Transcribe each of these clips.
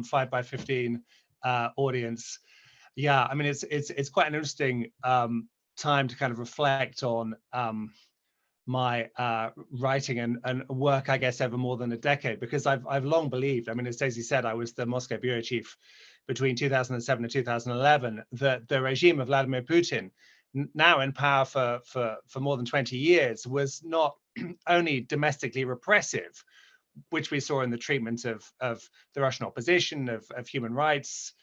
5 by 15 audience. Yeah, I mean, it's quite an interesting time to kind of reflect on my writing and work, I guess, over more than a decade, because I've long believed, I mean, as Stacey said, I was the Moscow bureau chief between 2007 and 2011, that the regime of Vladimir Putin, now in power for more than 20 years, was not only domestically repressive, which we saw in the treatment of the Russian opposition, of human rights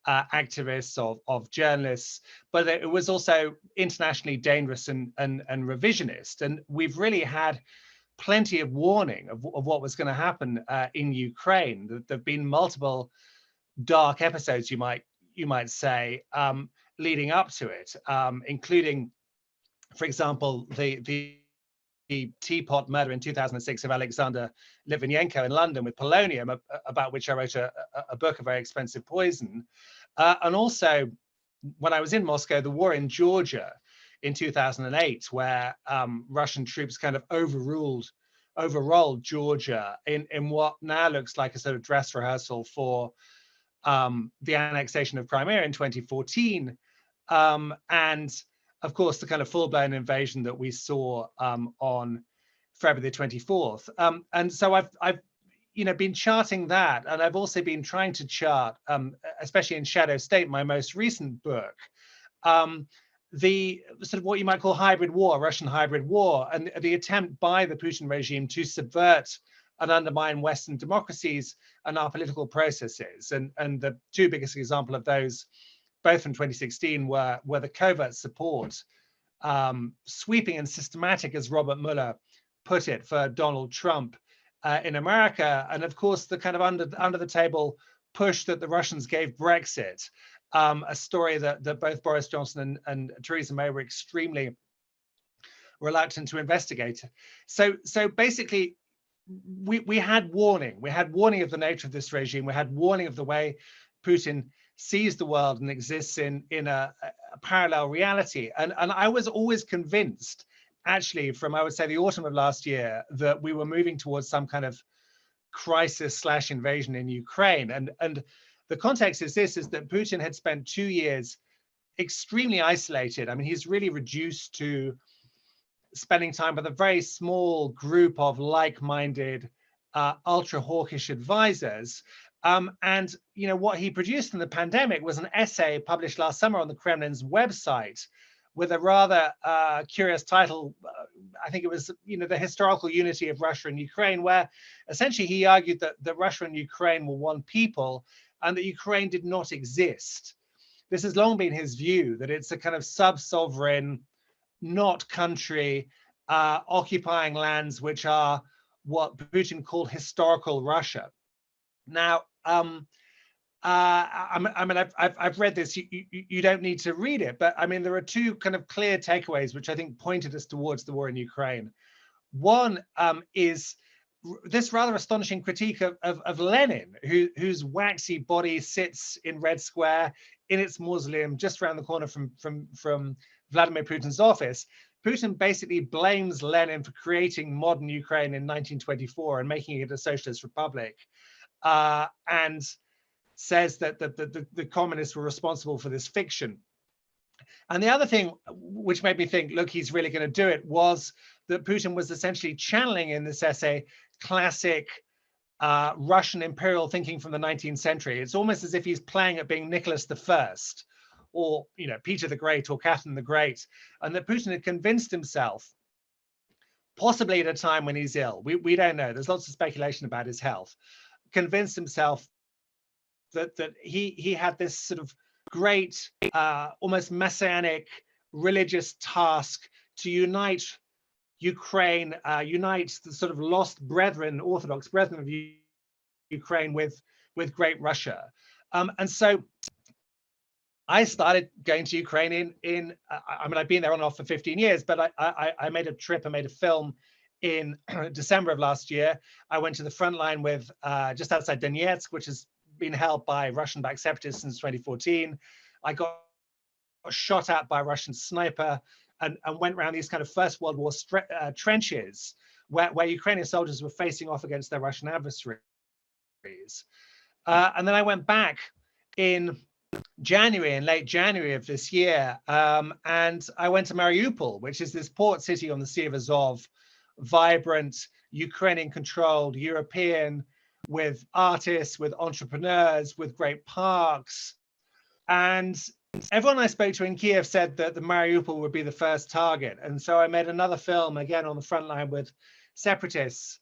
activists, of journalists, but it was also internationally dangerous and revisionist. And we've really had plenty of warning of what was going to happen in Ukraine. There have been multiple dark episodes, you might say, leading up to it, including, for example, the teapot murder in 2006 of Alexander Litvinenko in London with polonium, about which I wrote a book, A Very Expensive Poison. And also, when I was in Moscow, the war in Georgia in 2008, where Russian troops kind of overrolled Georgia in what now looks like a sort of dress rehearsal for the annexation of Crimea in 2014. And of course, the kind of full-blown invasion that we saw on February the 24th. And so I've been charting that, and I've also been trying to chart, especially in Shadow State, my most recent book, the sort of what you might call hybrid war, Russian hybrid war, and the attempt by the Putin regime to subvert and undermine Western democracies and our political processes. And the two biggest examples of those, both from 2016, were the covert support, sweeping and systematic, as Robert Mueller put it, for Donald Trump in America, and of course the kind of under the table push that the Russians gave Brexit, a story that both Boris Johnson and Theresa May were extremely reluctant to investigate. So basically, we had warning. We had warning of the nature of this regime. We had warning of the way Putin sees the world and exists in a parallel reality. And I was always convinced, actually, from, I would say, the autumn of last year, that we were moving towards some kind of crisis/invasion in Ukraine. And the context is this, is that Putin had spent 2 years extremely isolated. I mean, he's really reduced to spending time with a very small group of like-minded, ultra hawkish advisors. And what he produced in the pandemic was an essay published last summer on the Kremlin's website with a rather curious title. I think it was, The Historical Unity of Russia and Ukraine, where essentially he argued that Russia and Ukraine were one people and that Ukraine did not exist. This has long been his view, that it's a kind of sub-sovereign, not country, occupying lands which are what Putin called historical Russia. Now, I've read this. You don't need to read it, but I mean, there are two kind of clear takeaways which I think pointed us towards the war in Ukraine. One is this rather astonishing critique of Lenin, whose waxy body sits in Red Square in its mausoleum just around the corner from Vladimir Putin's office. Putin basically blames Lenin for creating modern Ukraine in 1924 and making it a socialist republic, and says that the communists were responsible for this fiction. And the other thing which made me think, look, he's really going to do it, was that Putin was essentially channeling in this essay classic Russian imperial thinking from the 19th century. It's almost as if he's playing at being Nicholas I, or Peter the Great, or Catherine the Great, and that Putin had convinced himself, possibly at a time when he's ill, we don't know, there's lots of speculation about his health, convinced himself that he had this sort of great, almost messianic religious task to unite Ukraine, unite the sort of lost brethren, Orthodox brethren of Ukraine with great Russia. And so I started going to Ukraine I mean, I've been there on and off for 15 years, but I made a trip, I made a film in December of last year. I went to the front line with just outside Donetsk, which has been held by Russian-backed separatists since 2014. I got shot at by a Russian sniper and went around these kind of First World War trenches where Ukrainian soldiers were facing off against their Russian adversaries. And then I went back in late January of this year, and I went to Mariupol, which is this port city on the Sea of Azov, vibrant, Ukrainian-controlled, European, with artists, with entrepreneurs, with great parks. And everyone I spoke to in Kiev said that the Mariupol would be the first target. And so I made another film, again on the front line with separatists.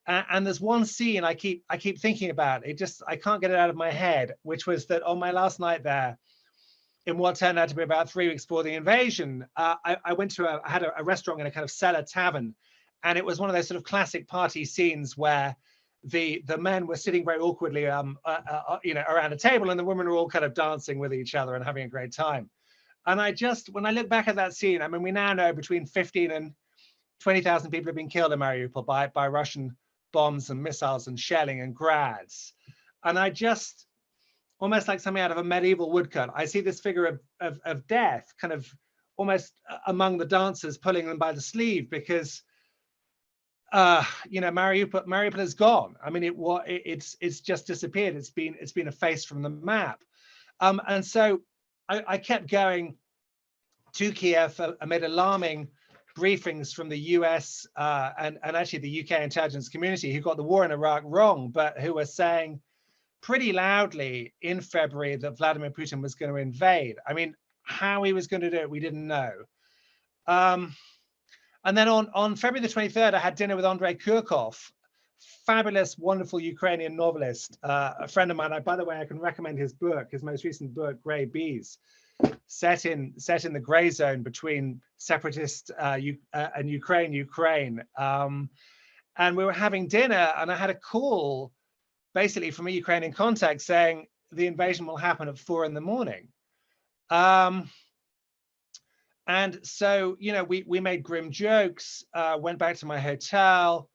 And there's one scene I keep thinking about. I can't get it out of my head, which was that on my last night there, in what turned out to be about 3 weeks before the invasion, I went to I had a restaurant in a kind of cellar tavern, and it was one of those sort of classic party scenes where the men were sitting very awkwardly, around a table, and the women were all kind of dancing with each other and having a great time. And when I look back at that scene, I mean, we now know between 15 and 20,000 people have been killed in Mariupol by Russian bombs and missiles and shelling and grads. And I just, almost like something out of a medieval woodcut, I see this figure of death kind of almost among the dancers, pulling them by the sleeve, because Mariupol is gone. I mean, it's just disappeared. It's been effaced from the map. And so I kept going to Kiev amid alarming briefings from the US and actually the UK intelligence community, who got the war in Iraq wrong, but who were saying pretty loudly in February that Vladimir Putin was going to invade. I mean, how he was going to do it, we didn't know. And then on February the 23rd, I had dinner with Andrei Kurkov, fabulous, wonderful Ukrainian novelist, a friend of mine. By the way, I can recommend his book, his most recent book, Grey Bees, set in the gray zone between separatist and Ukraine. And we were having dinner, and I had a call basically from a Ukrainian contact saying the invasion will happen at 4 in the morning. And so, we made grim jokes, went back to my hotel,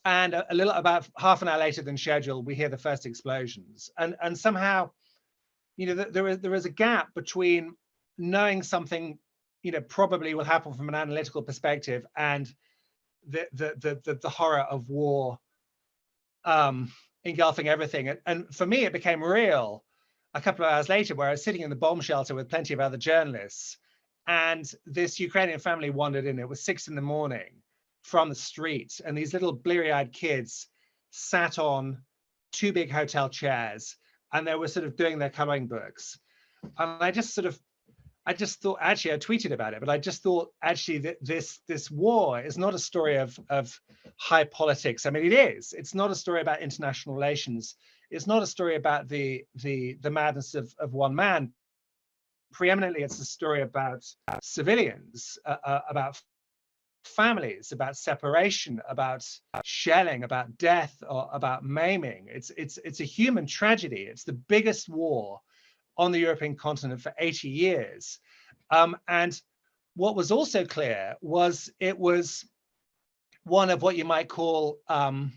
and about half an hour later than scheduled, we hear the first explosions. And somehow, there is a gap between knowing something, probably will happen from an analytical perspective, and the horror of war engulfing everything. And for me, it became real a couple of hours later, where I was sitting in the bomb shelter with plenty of other journalists, and this Ukrainian family wandered in. It was 6 in the morning from the street, and these little bleary-eyed kids sat on 2 big hotel chairs, and they were sort of doing their coloring books. And I just thought, actually, I tweeted about it, but I just thought, actually, that this war is not a story of high politics. I mean, it is. It's not a story about international relations. It's not a story about the madness of one man. Preeminently, it's a story about civilians, about families, about separation, about shelling, about death, or about maiming. It's a human tragedy. It's the biggest war on the European continent for 80 years. And what was also clear was it was one of what you might call, there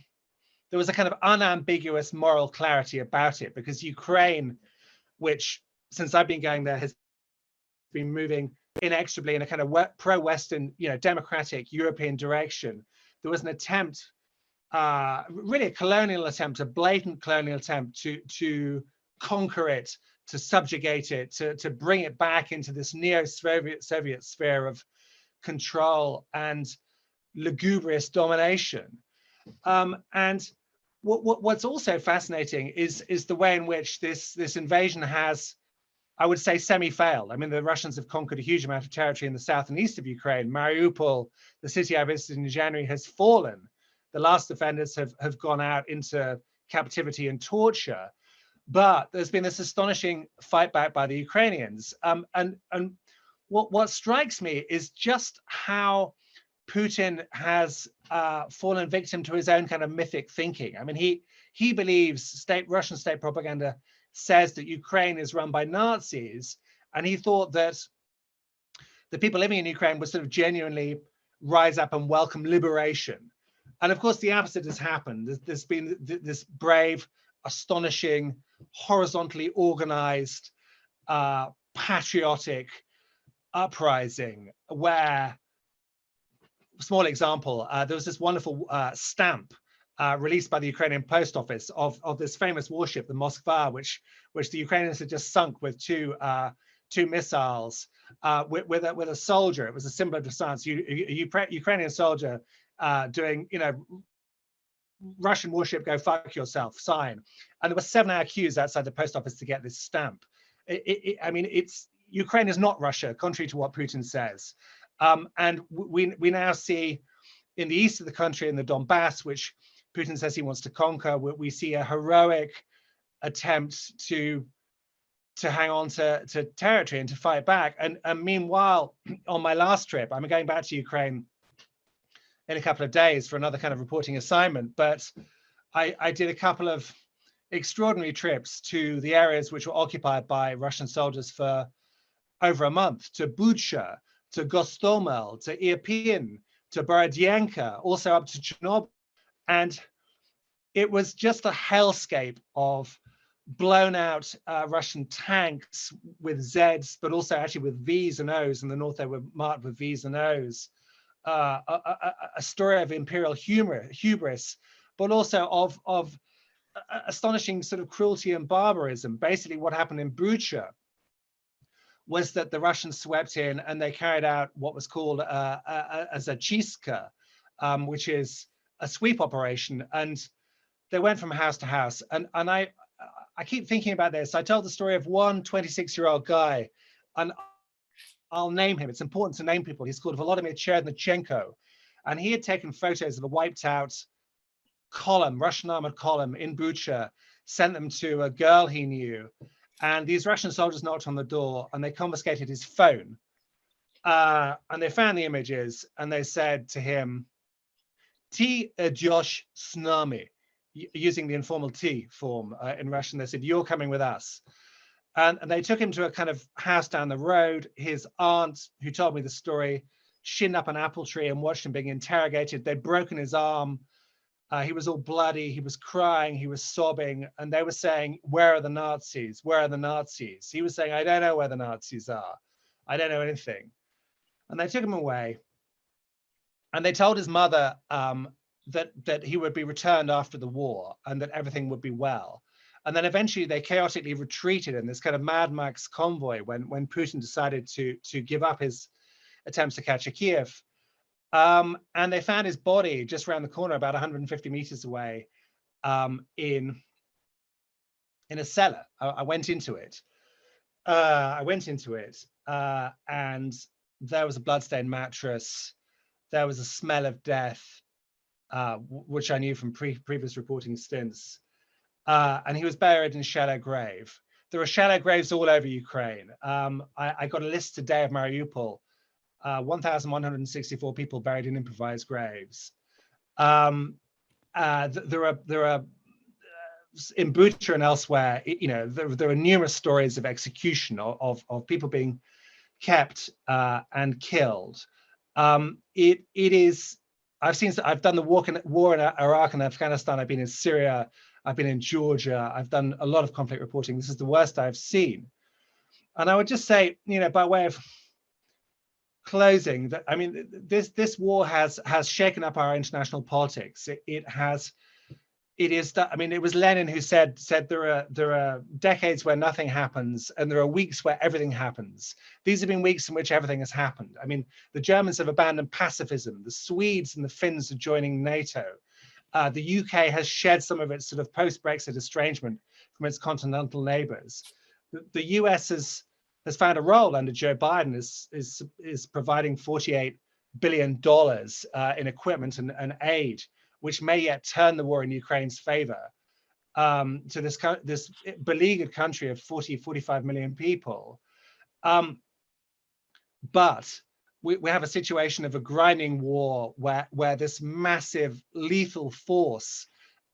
was a kind of unambiguous moral clarity about it, because Ukraine, which since I've been going there has been moving inexorably in a kind of pro-Western, democratic European direction. There was an attempt, really a colonial attempt, a blatant colonial attempt to conquer it, to subjugate it, to bring it back into this neo-Soviet sphere of control and lugubrious domination. And what's also fascinating is the way in which this invasion has, I would say, semi-failed. I mean, the Russians have conquered a huge amount of territory in the south and east of Ukraine. Mariupol, the city I visited in January, has fallen. The last defenders have gone out into captivity and torture. But there's been this astonishing fight back by the Ukrainians. And what strikes me is just how Putin has fallen victim to his own kind of mythic thinking. I mean, he believes Russian state propaganda says that Ukraine is run by Nazis, and he thought that the people living in Ukraine would sort of genuinely rise up and welcome liberation. And of course, the opposite has happened. There's been this brave, astonishing, horizontally organized, patriotic uprising where, small example, there was this wonderful stamp released by the Ukrainian Post Office of this famous warship, the Moskva, which the Ukrainians had just sunk with two missiles with a soldier. It was a symbol of defiance. Ukrainian soldier doing, Russian warship, go fuck yourself, sign. And there were 7-hour queues outside the post office to get this stamp. I mean, Ukraine is not Russia, contrary to what Putin says. And we now see in the east of the country, in the Donbass, which Putin says he wants to conquer, we see a heroic attempt to hang on to territory and to fight back. And meanwhile, on my last trip, I'm going back to Ukraine in a couple of days for another kind of reporting assignment, but I did a couple of extraordinary trips to the areas which were occupied by Russian soldiers for over a month, to Bucha, to Gostomel, to Irpin, to Borodyanka, also up to Chernobyl. And it was just a hellscape of blown out Russian tanks with Zs, but also actually with Vs and Os. In the north, they were marked with Vs and Os. A story of imperial hubris, but also of astonishing sort of cruelty and barbarism. Basically, what happened in Bucha was that the Russians swept in and they carried out what was called a zachistка, which is a sweep operation. And they went from house to house. And I keep thinking about this. I told the story of one 26-year-old guy, and I'll name him. It's important to name people. He's called Volodymyr Chernyshenko. And he had taken photos of a wiped out column, Russian armored column in Bucha, sent them to a girl he knew. And these Russian soldiers knocked on the door and they confiscated his phone. And they found the images and they said to him, "Ty idешь с nami," using the informal T form in Russian. They said, "You're coming with us." And they took him to a kind of house down the road. His aunt, who told me the story, shinned up an apple tree and watched him being interrogated. They'd broken his arm. He was all bloody. He was crying. He was sobbing. And they were saying, "Where are the Nazis? Where are the Nazis?" He was saying, "I don't know where the Nazis are. I don't know anything." And they took him away. And they told his mother that he would be returned after the war and that everything would be well. And then eventually they chaotically retreated in this kind of Mad Max convoy when Putin decided to give up his attempts to capture Kiev. And they found his body just around the corner, about 150 meters away, in a cellar. I went into it. And there was a bloodstained mattress. There was a smell of death, which I knew from previous reporting stints. And he was buried in a shallow grave. There are shallow graves all over Ukraine. I got a list today of Mariupol. 1,164 people buried in improvised graves. There are in Bucha and elsewhere, there are numerous stories of execution of people being kept and killed. It is. I've done the war in Iraq and Afghanistan. I've been in Syria. I've been in Georgia. I've done a lot of conflict reporting. This is the worst I've seen. And I would just say, by way of closing, that I mean, this war has shaken up our international politics. It was Lenin who said there are decades where nothing happens and there are weeks where everything happens. These have been weeks in which everything has happened. I mean, the Germans have abandoned pacifism. The Swedes and the Finns are joining NATO. The UK has shed some of its sort of post-Brexit estrangement from its continental neighbors. The US has found a role under Joe Biden, is providing $48 billion in equipment and aid, which may yet turn the war in Ukraine's favor, to this beleaguered country of 45 million people. But we have a situation of a grinding war where this massive lethal force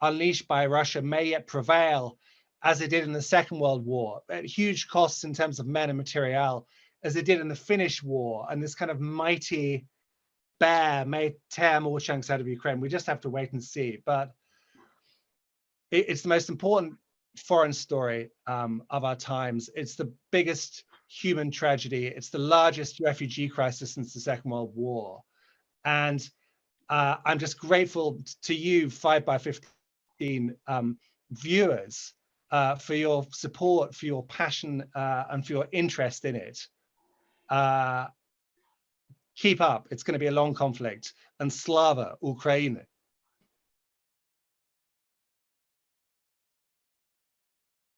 unleashed by Russia may yet prevail, as it did in the Second World War, at huge costs in terms of men and material, as it did in the Finnish War. And this kind of mighty bear may tear more chunks out of Ukraine. We just have to wait and see. But it's the most important foreign story of our times. It's the biggest human tragedy. It's the largest refugee crisis since the Second World War. And I'm just grateful to you, 5 by 15 viewers, for your support, for your passion, and for your interest in it. Keep up. It's going to be a long conflict. And Slava Ukraine.